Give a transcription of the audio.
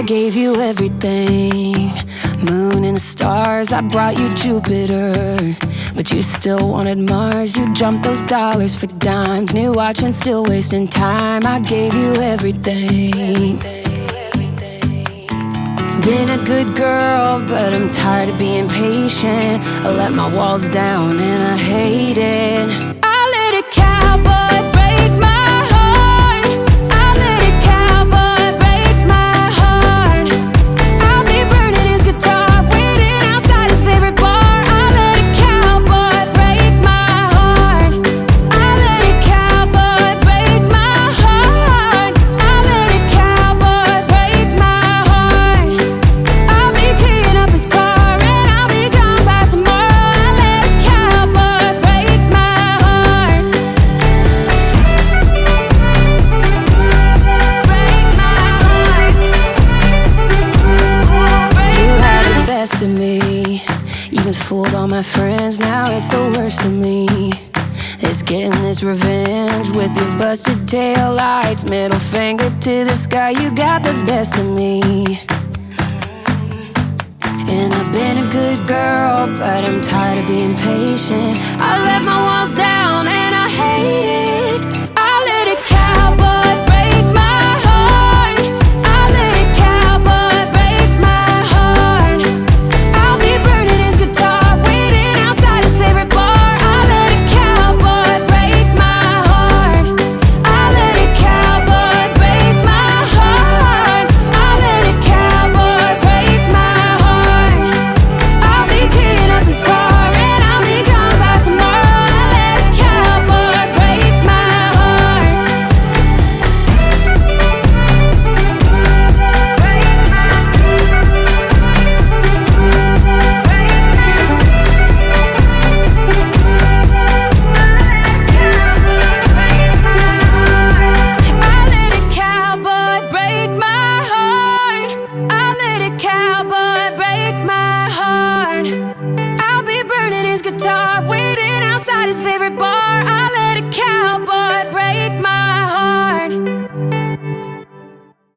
I gave you everything, moon and the stars, I brought you Jupiter, but you still wanted Mars. You jumped those dollars for dimes, new watch and still wasting time. I gave you everything. Been a good girl, but I'm tired of being patient. I let my walls down and I hate it. I let a cowboy break my heart. I let a cowboy break my heart. I'll be burning his guitar, waiting outside his favorite bar. I let a cowboy break my heart. I let a cowboy break my heart. I let a cowboy break my heart. I'll be keying up his car and I'll be gone by tomorrow. I let a cowboy break my heart. Break my heart. You had the best of me, even fooled all my friends. Now it's the worst of me. It's getting this revenge with your busted tail lights, middle finger to the sky. You got the best of me. And I've been a good girl, but I'm tired of being patient. I let my